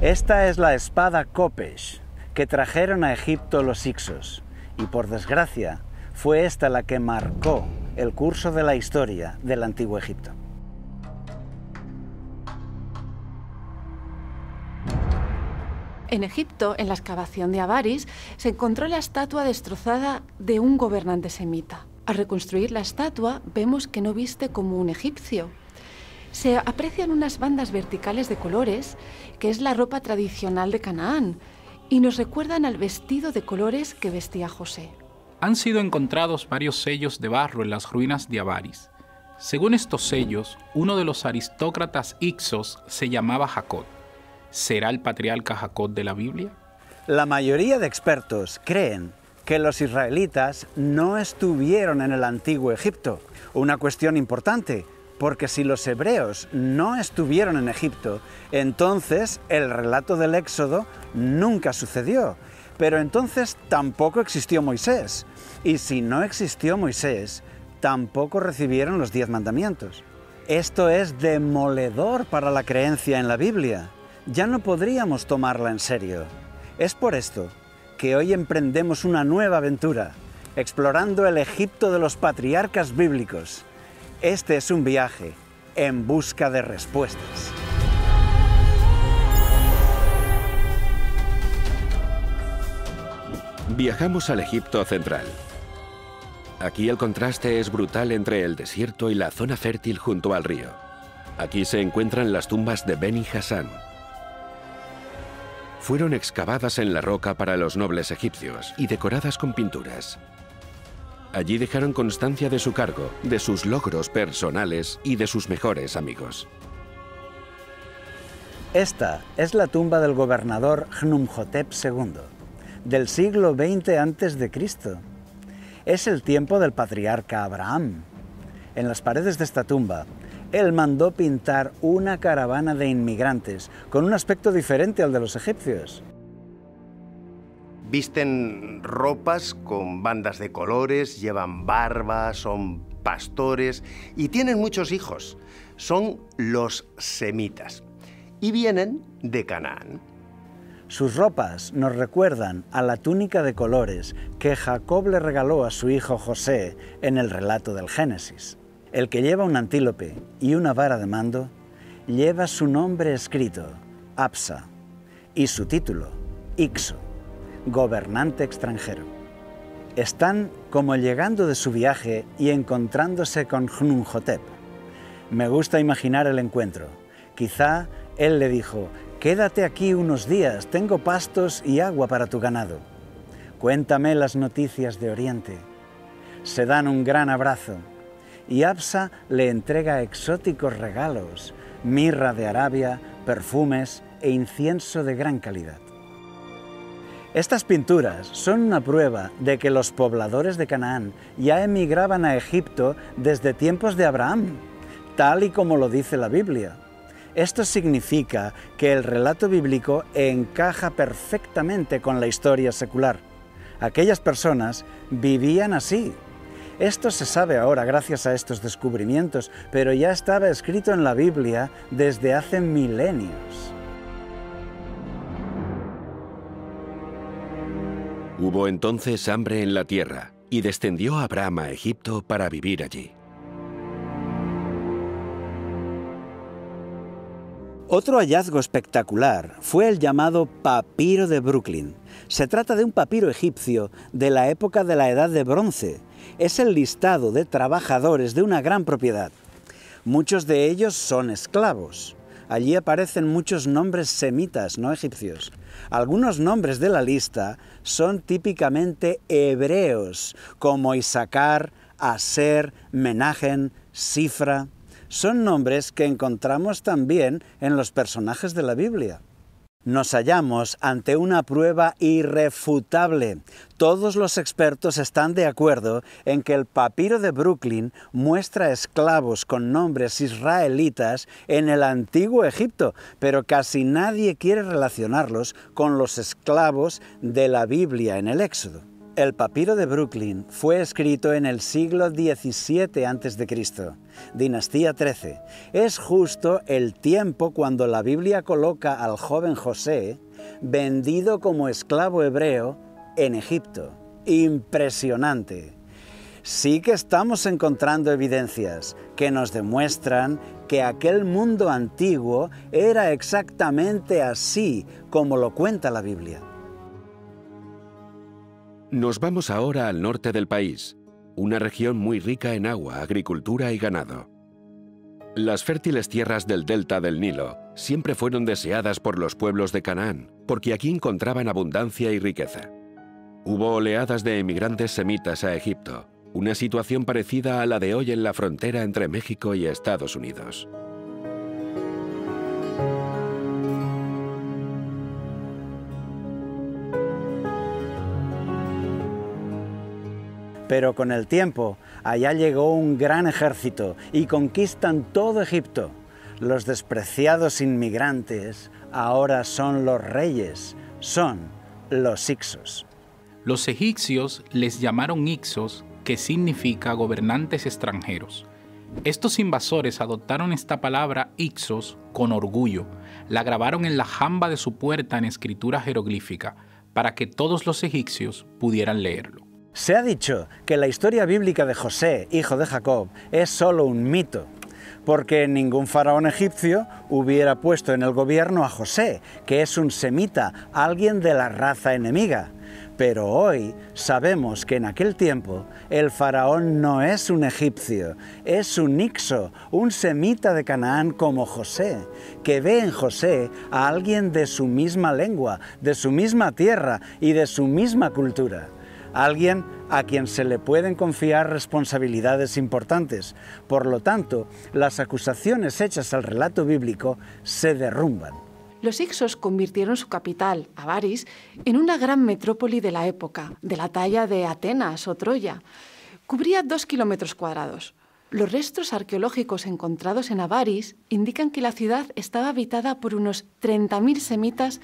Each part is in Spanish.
Esta es la espada Kopesh que trajeron a Egipto los hicsos, y por desgracia fue esta la que marcó el curso de la historia del Antiguo Egipto. En Egipto, en la excavación de Avaris, se encontró la estatua destrozada de un gobernante semita. Al reconstruir la estatua, vemos que no viste como un egipcio. Se aprecian unas bandas verticales de colores, que es la ropa tradicional de Canaán, y nos recuerdan al vestido de colores que vestía José. Han sido encontrados varios sellos de barro en las ruinas de Avaris. Según estos sellos, uno de los aristócratas hicsos se llamaba Jacob. ¿Será el patriarca Jacob de la Biblia? La mayoría de expertos creen que los israelitas no estuvieron en el Antiguo Egipto. Una cuestión importante, porque si los hebreos no estuvieron en Egipto, entonces el relato del Éxodo nunca sucedió. Pero entonces tampoco existió Moisés. Y si no existió Moisés, tampoco recibieron los 10 mandamientos. Esto es demoledor para la creencia en la Biblia. Ya no podríamos tomarla en serio. Es por esto que hoy emprendemos una nueva aventura, explorando el Egipto de los patriarcas bíblicos. Este es un viaje en busca de respuestas. Viajamos al Egipto central. Aquí el contraste es brutal entre el desierto y la zona fértil junto al río. Aquí se encuentran las tumbas de Beni Hasan. Fueron excavadas en la roca para los nobles egipcios y decoradas con pinturas. Allí dejaron constancia de su cargo, de sus logros personales y de sus mejores amigos. Esta es la tumba del gobernador Chnumhotep II, del siglo XX a.C. Es el tiempo del patriarca Abraham. En las paredes de esta tumba, él mandó pintar una caravana de inmigrantes con un aspecto diferente al de los egipcios. Visten ropas con bandas de colores, llevan barba, son pastores y tienen muchos hijos. Son los semitas y vienen de Canaán. Sus ropas nos recuerdan a la túnica de colores que Jacob le regaló a su hijo José en el relato del Génesis. El que lleva un antílope y una vara de mando lleva su nombre escrito, Apsa, y su título, Ixo, gobernante extranjero. Están como llegando de su viaje y encontrándose con Chnumhotep. Me gusta imaginar el encuentro. Quizá él le dijo, quédate aquí unos días, tengo pastos y agua para tu ganado. Cuéntame las noticias de Oriente. Se dan un gran abrazo. Y Apsa le entrega exóticos regalos, mirra de Arabia, perfumes e incienso de gran calidad. Estas pinturas son una prueba de que los pobladores de Canaán ya emigraban a Egipto desde tiempos de Abraham, tal y como lo dice la Biblia. Esto significa que el relato bíblico encaja perfectamente con la historia secular. Aquellas personas vivían así. Esto se sabe ahora gracias a estos descubrimientos, pero ya estaba escrito en la Biblia desde hace milenios. Hubo entonces hambre en la tierra, y descendió Abraham a Egipto para vivir allí. Otro hallazgo espectacular fue el llamado papiro de Brooklyn. Se trata de un papiro egipcio de la época de la Edad de Bronce. Es el listado de trabajadores de una gran propiedad. Muchos de ellos son esclavos. Allí aparecen muchos nombres semitas, no egipcios. Algunos nombres de la lista son típicamente hebreos, como Isacar, Aser, Menahem, Sifra. Son nombres que encontramos también en los personajes de la Biblia. Nos hallamos ante una prueba irrefutable. Todos los expertos están de acuerdo en que el papiro de Brooklyn muestra esclavos con nombres israelitas en el Antiguo Egipto, pero casi nadie quiere relacionarlos con los esclavos de la Biblia en el Éxodo. El papiro de Brooklyn fue escrito en el siglo XVII a.C., dinastía XIII. Es justo el tiempo cuando la Biblia coloca al joven José vendido como esclavo hebreo en Egipto. Impresionante. Sí que estamos encontrando evidencias que nos demuestran que aquel mundo antiguo era exactamente así como lo cuenta la Biblia. Nos vamos ahora al norte del país, una región muy rica en agua, agricultura y ganado. Las fértiles tierras del delta del Nilo siempre fueron deseadas por los pueblos de Canaán, porque aquí encontraban abundancia y riqueza. Hubo oleadas de emigrantes semitas a Egipto, una situación parecida a la de hoy en la frontera entre México y Estados Unidos. Pero con el tiempo, allá llegó un gran ejército y conquistan todo Egipto. Los despreciados inmigrantes ahora son los reyes, son los Hicsos. Los egipcios les llamaron Hicsos, que significa gobernantes extranjeros. Estos invasores adoptaron esta palabra Hicsos con orgullo, la grabaron en la jamba de su puerta en escritura jeroglífica, para que todos los egipcios pudieran leerlo. Se ha dicho que la historia bíblica de José, hijo de Jacob, es solo un mito, porque ningún faraón egipcio hubiera puesto en el gobierno a José, que es un semita, alguien de la raza enemiga. Pero hoy sabemos que en aquel tiempo el faraón no es un egipcio, es un hicso, un semita de Canaán como José, que ve en José a alguien de su misma lengua, de su misma tierra y de su misma cultura. Alguien a quien se le pueden confiar responsabilidades importantes. Por lo tanto, las acusaciones hechas al relato bíblico se derrumban. Los Hicsos convirtieron su capital, Avaris, en una gran metrópoli de la época, de la talla de Atenas o Troya. Cubría 2 kilómetros cuadrados. Los restos arqueológicos encontrados en Avaris indican que la ciudad estaba habitada por unos 30.000 semitas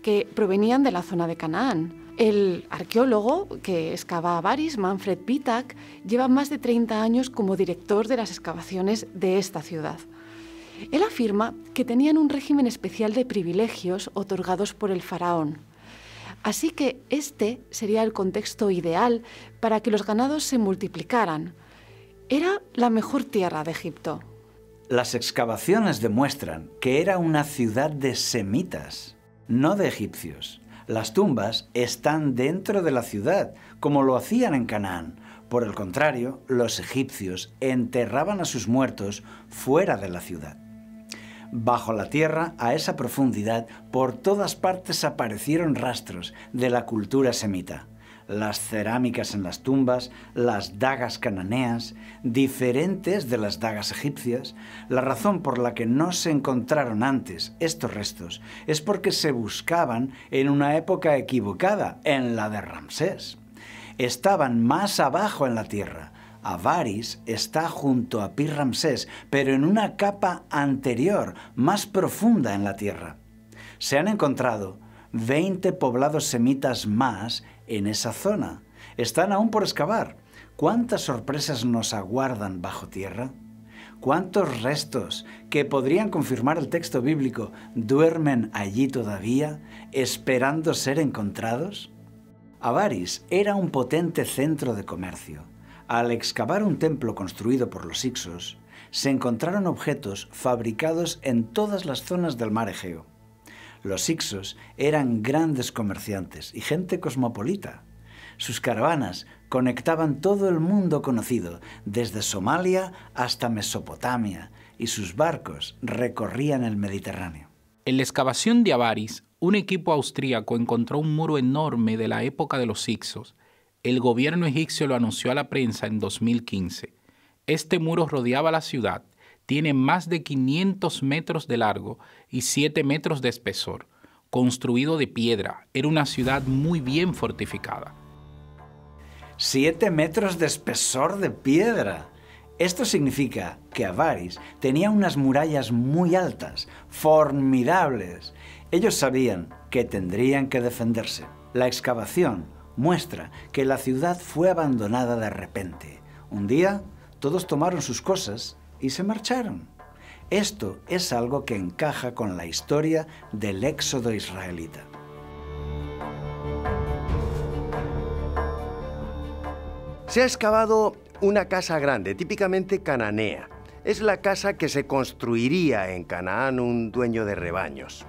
que provenían de la zona de Canaán. El arqueólogo que excava Avaris, Manfred Pitak, lleva más de 30 años como director de las excavaciones de esta ciudad. Él afirma que tenían un régimen especial de privilegios otorgados por el faraón. Así que este sería el contexto ideal para que los ganados se multiplicaran. Era la mejor tierra de Egipto. Las excavaciones demuestran que era una ciudad de semitas, no de egipcios. Las tumbas están dentro de la ciudad, como lo hacían en Canaán. Por el contrario, los egipcios enterraban a sus muertos fuera de la ciudad. Bajo la tierra, a esa profundidad, por todas partes aparecieron rastros de la cultura semita. Las cerámicas en las tumbas, las dagas cananeas, diferentes de las dagas egipcias. La razón por la que no se encontraron antes estos restos es porque se buscaban en una época equivocada, en la de Ramsés. Estaban más abajo en la tierra. Avaris está junto a Pi-Ramsés, pero en una capa anterior, más profunda en la tierra. Se han encontrado 20 poblados semitas más en esa zona. Están aún por excavar. ¿Cuántas sorpresas nos aguardan bajo tierra? ¿Cuántos restos que podrían confirmar el texto bíblico duermen allí todavía, esperando ser encontrados? Avaris era un potente centro de comercio. Al excavar un templo construido por los Hicsos, se encontraron objetos fabricados en todas las zonas del mar Egeo. Los Hicsos eran grandes comerciantes y gente cosmopolita. Sus caravanas conectaban todo el mundo conocido, desde Somalia hasta Mesopotamia, y sus barcos recorrían el Mediterráneo. En la excavación de Avaris, un equipo austríaco encontró un muro enorme de la época de los Hicsos. El gobierno egipcio lo anunció a la prensa en 2015. Este muro rodeaba la ciudad, tiene más de 500 metros de largo y 7 metros de espesor. Construido de piedra, era una ciudad muy bien fortificada. 7 metros de espesor de piedra. Esto significa que Avaris tenía unas murallas muy altas, formidables. Ellos sabían que tendrían que defenderse. La excavación muestra que la ciudad fue abandonada de repente. Un día, todos tomaron sus cosas y se marcharon. Esto es algo que encaja con la historia del éxodo israelita. Se ha excavado una casa grande, típicamente cananea. Es la casa que se construiría en Canaán un dueño de rebaños.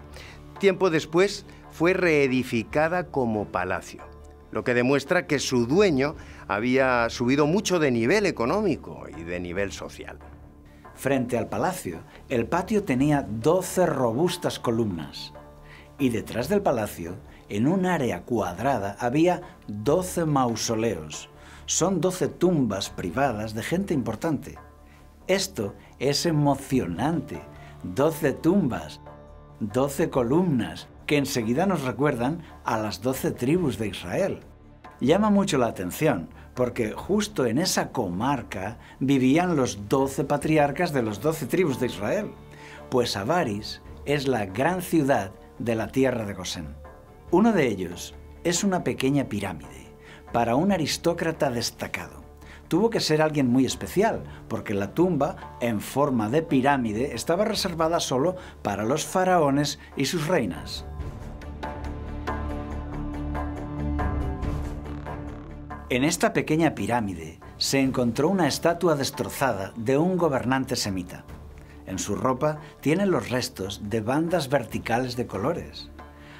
Tiempo después fue reedificada como palacio, lo que demuestra que su dueño había subido mucho de nivel económico y de nivel social. Frente al palacio, el patio tenía 12 robustas columnas. Y detrás del palacio, en un área cuadrada, había 12 mausoleos. Son 12 tumbas privadas de gente importante. Esto es emocionante. 12 tumbas, 12 columnas, que enseguida nos recuerdan a las 12 tribus de Israel. Llama mucho la atención, porque justo en esa comarca vivían los 12 patriarcas de las 12 tribus de Israel, pues Avaris es la gran ciudad de la tierra de Gosén. Uno de ellos es una pequeña pirámide, para un aristócrata destacado. Tuvo que ser alguien muy especial, porque la tumba, en forma de pirámide, estaba reservada solo para los faraones y sus reinas. En esta pequeña pirámide se encontró una estatua destrozada de un gobernante semita. En su ropa tiene los restos de bandas verticales de colores.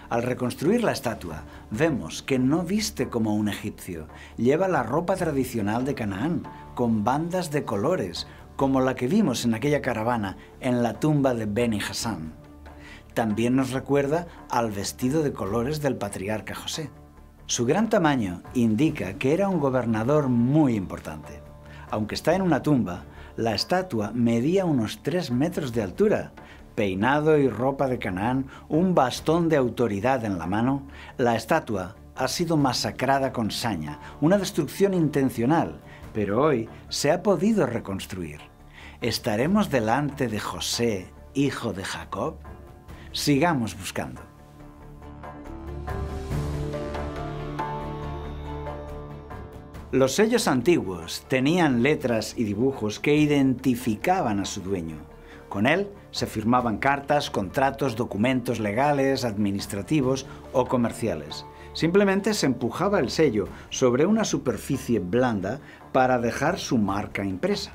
Al reconstruir la estatua, vemos que no viste como un egipcio. Lleva la ropa tradicional de Canaán, con bandas de colores, como la que vimos en aquella caravana en la tumba de Beni Hassán. También nos recuerda al vestido de colores del patriarca José. Su gran tamaño indica que era un gobernador muy importante. Aunque está en una tumba, la estatua medía unos 3 metros de altura. Peinado y ropa de Canaán, un bastón de autoridad en la mano, la estatua ha sido masacrada con saña, una destrucción intencional, pero hoy se ha podido reconstruir. ¿Estaremos delante de José, hijo de Jacob? Sigamos buscando. Los sellos antiguos tenían letras y dibujos que identificaban a su dueño. Con él se firmaban cartas, contratos, documentos legales, administrativos o comerciales. Simplemente se empujaba el sello sobre una superficie blanda para dejar su marca impresa.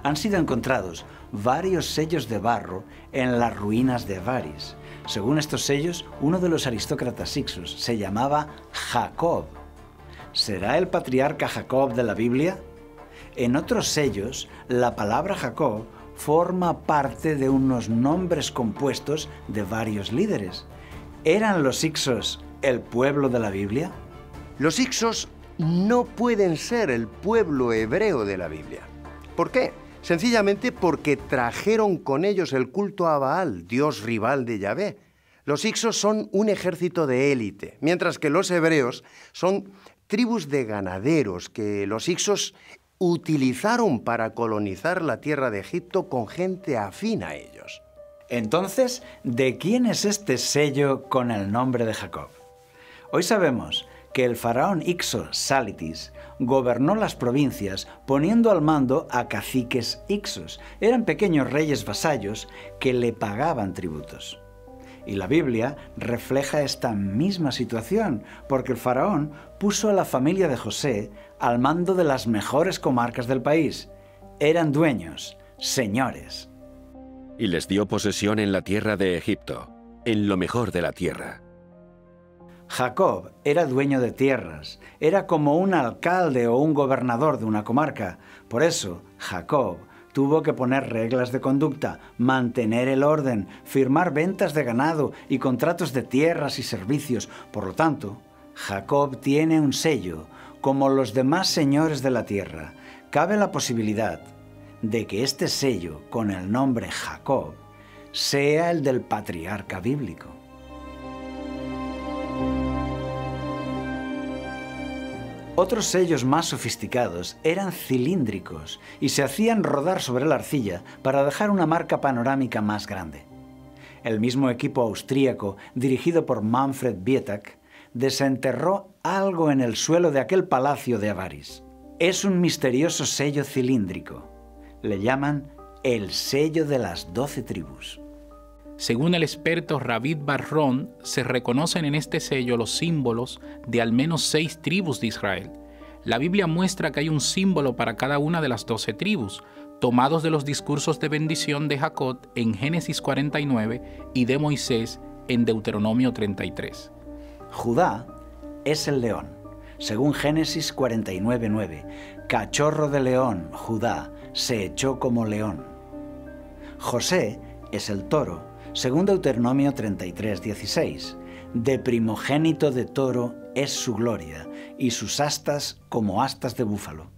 Han sido encontrados varios sellos de barro en las ruinas de Avaris. Según estos sellos, uno de los aristócratas hicsos se llamaba Jacob. ¿Será el patriarca Jacob de la Biblia? En otros sellos, la palabra Jacob forma parte de unos nombres compuestos de varios líderes. ¿Eran los hicsos el pueblo de la Biblia? Los hicsos no pueden ser el pueblo hebreo de la Biblia. ¿Por qué? Sencillamente porque trajeron con ellos el culto a Baal, dios rival de Yahvé. Los hicsos son un ejército de élite, mientras que los hebreos son tribus de ganaderos que los hicsos utilizaron para colonizar la tierra de Egipto con gente afín a ellos. Entonces, ¿de quién es este sello con el nombre de Jacob? Hoy sabemos que el faraón hicso Sálitis gobernó las provincias poniendo al mando a caciques hicsos. Eran pequeños reyes vasallos que le pagaban tributos. Y la Biblia refleja esta misma situación, porque el faraón puso a la familia de José al mando de las mejores comarcas del país. Eran dueños, señores. Y les dio posesión en la tierra de Egipto, en lo mejor de la tierra. Jacob era dueño de tierras, era como un alcalde o un gobernador de una comarca. Por eso, Jacob tuvo que poner reglas de conducta, mantener el orden, firmar ventas de ganado y contratos de tierras y servicios. Por lo tanto, Jacob tiene un sello, como los demás señores de la tierra. Cabe la posibilidad de que este sello, con el nombre Jacob, sea el del patriarca bíblico. Otros sellos más sofisticados eran cilíndricos y se hacían rodar sobre la arcilla para dejar una marca panorámica más grande. El mismo equipo austríaco, dirigido por Manfred Bietak, desenterró algo en el suelo de aquel palacio de Avaris. Es un misterioso sello cilíndrico. Le llaman el sello de las 12 tribus. Según el experto Ravid Barron, se reconocen en este sello los símbolos de al menos 6 tribus de Israel. La Biblia muestra que hay un símbolo para cada una de las 12 tribus, tomados de los discursos de bendición de Jacob en Génesis 49 y de Moisés en Deuteronomio 33. Judá es el león, según Génesis 49:9. Cachorro de león, Judá, se echó como león. José es el toro, según Deuteronomio 33:16. De primogénito de toro es su gloria, y sus astas como astas de búfalo.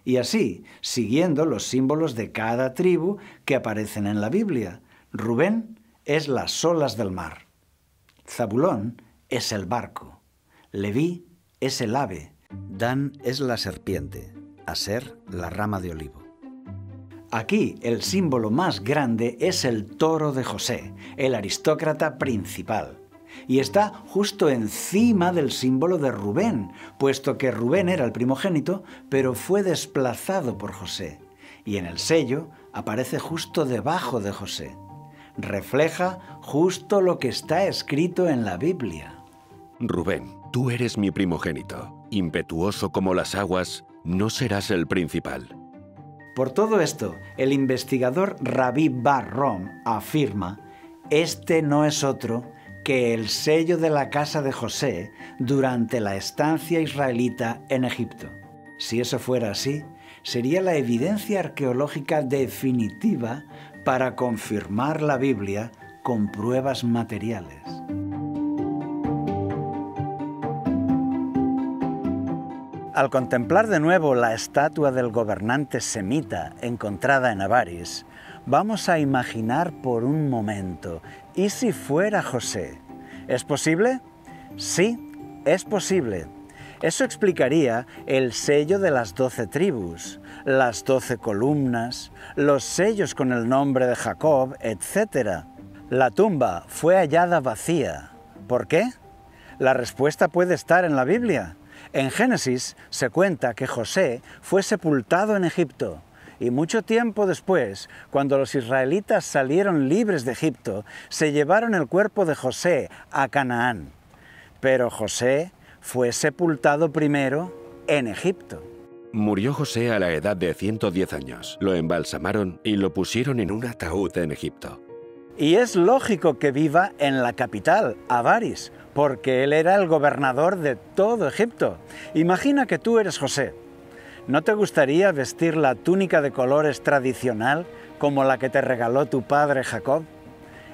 Y así, siguiendo los símbolos de cada tribu que aparecen en la Biblia. Rubén es las olas del mar. Zabulón es el barco. Leví es el ave. Dan es la serpiente. Aser, la rama de olivo. Aquí el símbolo más grande es el toro de José, el aristócrata principal. Y está justo encima del símbolo de Rubén, puesto que Rubén era el primogénito, pero fue desplazado por José. Y en el sello aparece justo debajo de José. Refleja justo lo que está escrito en la Biblia. Rubén, tú eres mi primogénito. Impetuoso como las aguas, no serás el principal. Por todo esto, el investigador Ravid Barron afirma: este no es otro que el sello de la casa de José durante la estancia israelita en Egipto. Si eso fuera así, sería la evidencia arqueológica definitiva para confirmar la Biblia con pruebas materiales. Al contemplar de nuevo la estatua del gobernante semita encontrada en Avaris, vamos a imaginar por un momento, ¿y si fuera José? ¿Es posible? Sí, es posible. Eso explicaría el sello de las 12 tribus, las 12 columnas, los sellos con el nombre de Jacob, etc. La tumba fue hallada vacía. ¿Por qué? La respuesta puede estar en la Biblia. En Génesis se cuenta que José fue sepultado en Egipto y mucho tiempo después, cuando los israelitas salieron libres de Egipto, se llevaron el cuerpo de José a Canaán. Pero José fue sepultado primero en Egipto. Murió José a la edad de 110 años. Lo embalsamaron y lo pusieron en un ataúd en Egipto. Y es lógico que viva en la capital, Avaris, porque él era el gobernador de todo Egipto. Imagina que tú eres José. ¿No te gustaría vestir la túnica de colores tradicional como la que te regaló tu padre Jacob?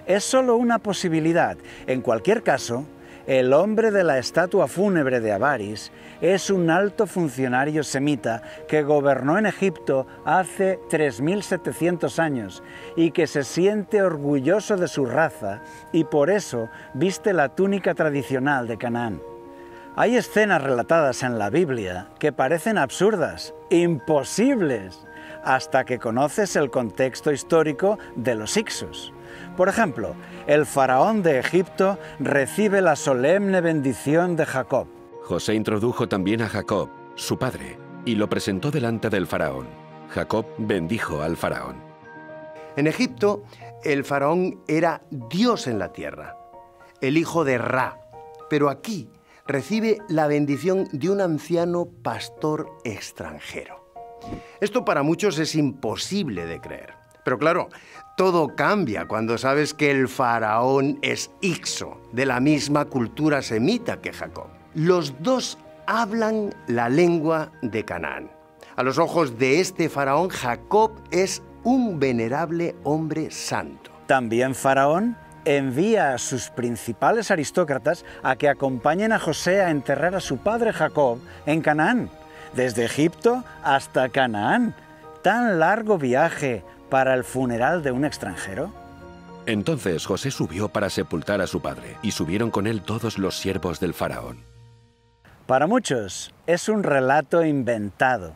Es solo una posibilidad. En cualquier caso, el hombre de la estatua fúnebre de Avaris es un alto funcionario semita que gobernó en Egipto hace 3700 años y que se siente orgulloso de su raza y por eso viste la túnica tradicional de Canaán. Hay escenas relatadas en la Biblia que parecen absurdas, imposibles, hasta que conoces el contexto histórico de los Hicsos. Por ejemplo, el faraón de Egipto recibe la solemne bendición de Jacob. José introdujo también a Jacob, su padre, y lo presentó delante del faraón. Jacob bendijo al faraón. En Egipto, el faraón era Dios en la tierra, el hijo de Ra, pero aquí recibe la bendición de un anciano pastor extranjero. Esto para muchos es imposible de creer. Pero claro, todo cambia cuando sabes que el faraón es Hicso, de la misma cultura semita que Jacob. Los dos hablan la lengua de Canaán. A los ojos de este faraón, Jacob es un venerable hombre santo. También Faraón envía a sus principales aristócratas a que acompañen a José a enterrar a su padre Jacob en Canaán, desde Egipto hasta Canaán. ¿Tan largo viaje para el funeral de un extranjero? Entonces José subió para sepultar a su padre, y subieron con él todos los siervos del faraón. Para muchos es un relato inventado,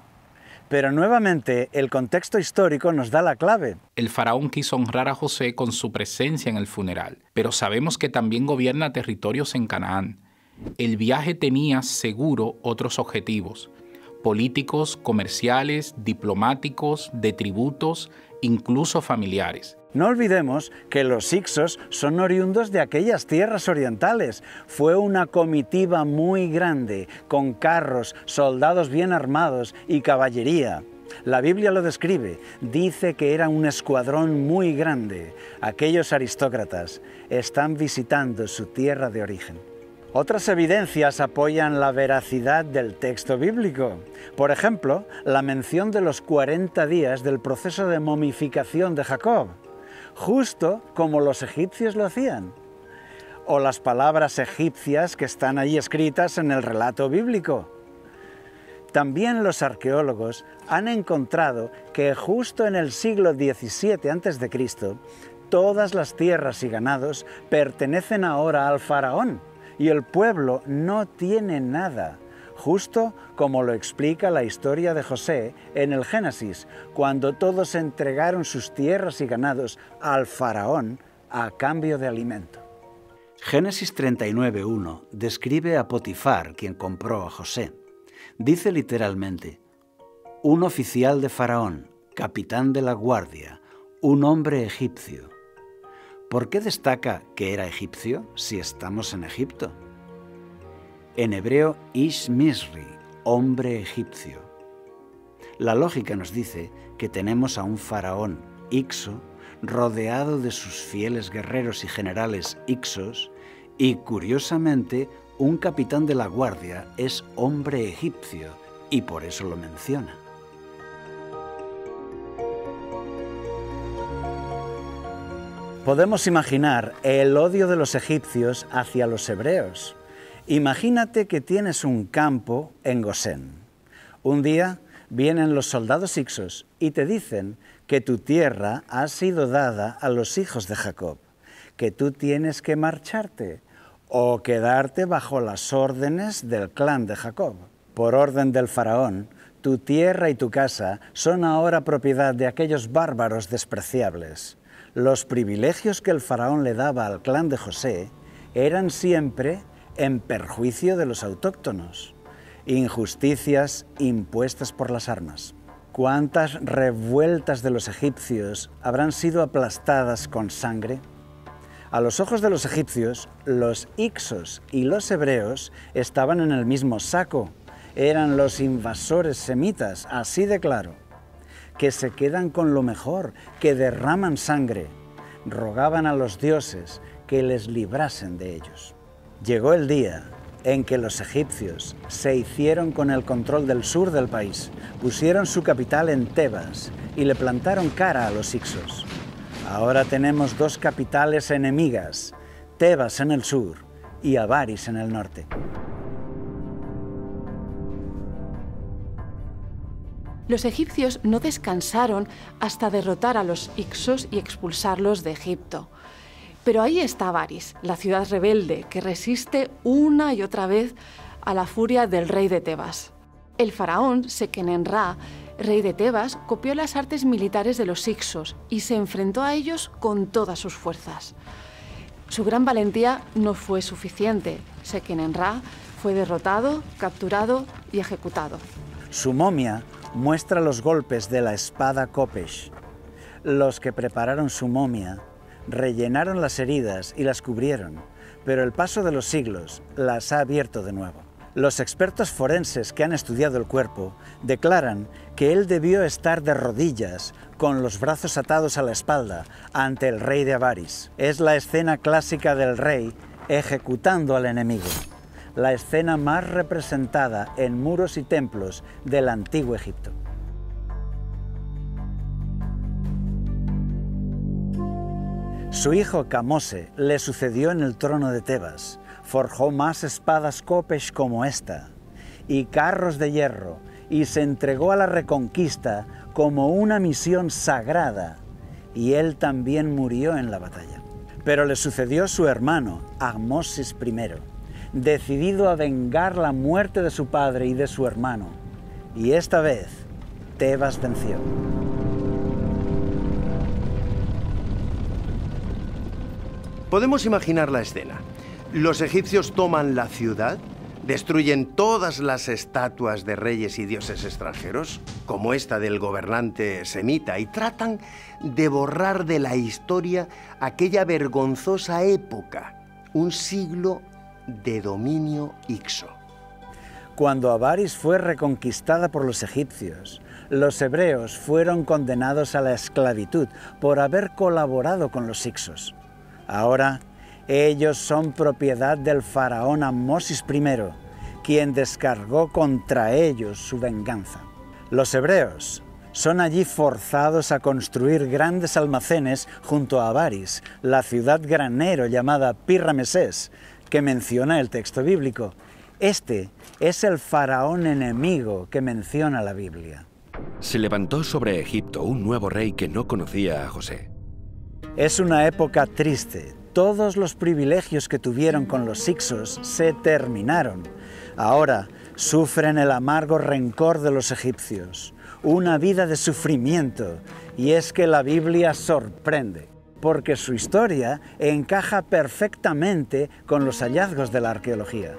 pero nuevamente el contexto histórico nos da la clave. El faraón quiso honrar a José con su presencia en el funeral, pero sabemos que también gobierna territorios en Canaán. El viaje tenía seguro otros objetivos: políticos, comerciales, diplomáticos, de tributos, incluso familiares. No olvidemos que los hicsos son oriundos de aquellas tierras orientales. Fue una comitiva muy grande, con carros, soldados bien armados y caballería. La Biblia lo describe, dice que era un escuadrón muy grande. Aquellos aristócratas están visitando su tierra de origen. Otras evidencias apoyan la veracidad del texto bíblico. Por ejemplo, la mención de los 40 días del proceso de momificación de Jacob, justo como los egipcios lo hacían. O las palabras egipcias que están ahí escritas en el relato bíblico. También los arqueólogos han encontrado que justo en el siglo XVII a.C., todas las tierras y ganados pertenecen ahora al faraón y el pueblo no tiene nada, justo como lo explica la historia de José en el Génesis, cuando todos entregaron sus tierras y ganados al faraón a cambio de alimento. Génesis 39:1 describe a Potifar, quien compró a José. Dice literalmente: un oficial de Faraón, capitán de la guardia, un hombre egipcio. ¿Por qué destaca que era egipcio si estamos en Egipto? En hebreo, Ish Misri, hombre egipcio. La lógica nos dice que tenemos a un faraón hicso rodeado de sus fieles guerreros y generales hicsos y, curiosamente, un capitán de la guardia es hombre egipcio y por eso lo menciona. Podemos imaginar el odio de los egipcios hacia los hebreos. Imagínate que tienes un campo en Gosén. Un día vienen los soldados hicsos y te dicen que tu tierra ha sido dada a los hijos de Jacob, que tú tienes que marcharte o quedarte bajo las órdenes del clan de Jacob. Por orden del faraón, tu tierra y tu casa son ahora propiedad de aquellos bárbaros despreciables. Los privilegios que el faraón le daba al clan de José eran siempre en perjuicio de los autóctonos. Injusticias impuestas por las armas. ¿Cuántas revueltas de los egipcios habrán sido aplastadas con sangre? A los ojos de los egipcios, los hicsos y los hebreos estaban en el mismo saco. Eran los invasores semitas, así de claro, que se quedan con lo mejor, que derraman sangre. Rogaban a los dioses que les librasen de ellos. Llegó el día en que los egipcios se hicieron con el control del sur del país, pusieron su capital en Tebas y le plantaron cara a los hicsos. Ahora tenemos dos capitales enemigas, Tebas en el sur y Avaris en el norte. Los egipcios no descansaron hasta derrotar a los hicsos y expulsarlos de Egipto. Pero ahí está Avaris, la ciudad rebelde que resiste una y otra vez a la furia del rey de Tebas. El faraón Seqenenra, rey de Tebas, copió las artes militares de los hicsos y se enfrentó a ellos con todas sus fuerzas. Su gran valentía no fue suficiente. Seqenenra fue derrotado, capturado y ejecutado. Su momia muestra los golpes de la espada Kopesh. Los que prepararon su momia rellenaron las heridas y las cubrieron, pero el paso de los siglos las ha abierto de nuevo. Los expertos forenses que han estudiado el cuerpo declaran que él debió estar de rodillas, con los brazos atados a la espalda, ante el rey de Avaris. Es la escena clásica del rey ejecutando al enemigo, la escena más representada en muros y templos del antiguo Egipto. Su hijo Kamose le sucedió en el trono de Tebas. Forjó más espadas Kopesh como esta y carros de hierro, y se entregó a la reconquista como una misión sagrada, y él también murió en la batalla. Pero le sucedió su hermano, Ahmosis I, decidido a vengar la muerte de su padre y de su hermano, y esta vez Tebas venció. Podemos imaginar la escena. Los egipcios toman la ciudad, destruyen todas las estatuas de reyes y dioses extranjeros, como esta del gobernante semita, y tratan de borrar de la historia aquella vergonzosa época, un siglo de dominio hicso. Cuando Avaris fue reconquistada por los egipcios, los hebreos fueron condenados a la esclavitud por haber colaborado con los hicsos. Ahora, ellos son propiedad del faraón Amosis I, quien descargó contra ellos su venganza. Los hebreos son allí forzados a construir grandes almacenes junto a Avaris, la ciudad granero llamada Pi-Ramesés, que menciona el texto bíblico. Este es el faraón enemigo que menciona la Biblia. Se levantó sobre Egipto un nuevo rey que no conocía a José. Es una época triste. Todos los privilegios que tuvieron con los hicsos se terminaron. Ahora sufren el amargo rencor de los egipcios, una vida de sufrimiento, y es que la Biblia sorprende, porque su historia encaja perfectamente con los hallazgos de la arqueología.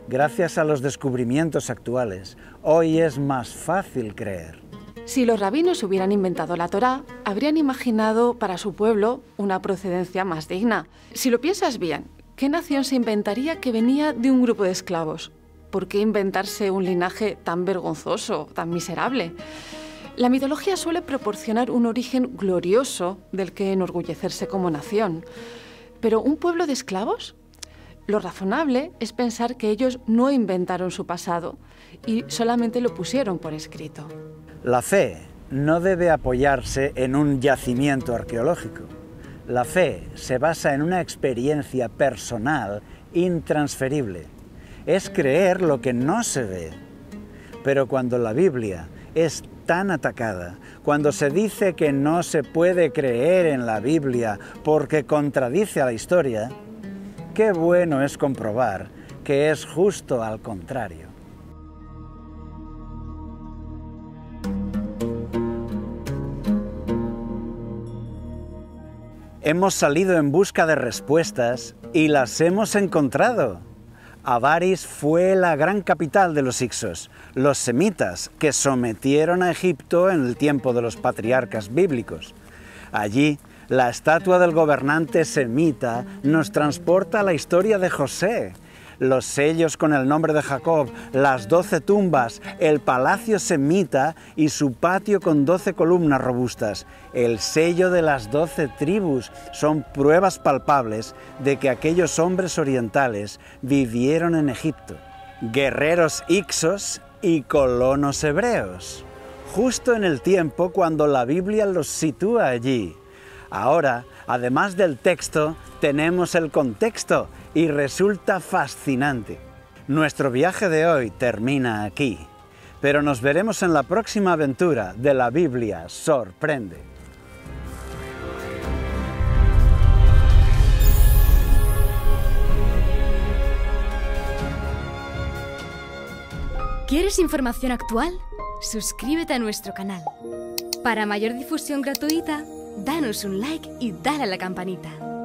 Gracias a los descubrimientos actuales, hoy es más fácil creer. Si los rabinos hubieran inventado la Torá, habrían imaginado para su pueblo una procedencia más digna. Si lo piensas bien, ¿qué nación se inventaría que venía de un grupo de esclavos? ¿Por qué inventarse un linaje tan vergonzoso, tan miserable? La mitología suele proporcionar un origen glorioso del que enorgullecerse como nación. ¿Pero un pueblo de esclavos? Lo razonable es pensar que ellos no inventaron su pasado y solamente lo pusieron por escrito. La fe no debe apoyarse en un yacimiento arqueológico. La fe se basa en una experiencia personal intransferible. Es creer lo que no se ve. Pero cuando la Biblia es tan atacada, cuando se dice que no se puede creer en la Biblia porque contradice a la historia, qué bueno es comprobar que es justo al contrario. Hemos salido en busca de respuestas y las hemos encontrado. Avaris fue la gran capital de los hicsos, los semitas, que sometieron a Egipto en el tiempo de los patriarcas bíblicos. Allí, la estatua del gobernante semita nos transporta a la historia de José. Los sellos con el nombre de Jacob, las 12 tumbas, el palacio semita y su patio con 12 columnas robustas. El sello de las 12 tribus son pruebas palpables de que aquellos hombres orientales vivieron en Egipto. Guerreros hicsos y colonos hebreos, justo en el tiempo cuando la Biblia los sitúa allí. Ahora, además del texto, tenemos el contexto y resulta fascinante. Nuestro viaje de hoy termina aquí, pero nos veremos en la próxima aventura de la Biblia Sorprende. ¿Quieres información actual? Suscríbete a nuestro canal. Para mayor difusión gratuita, danos un like y dale a la campanita.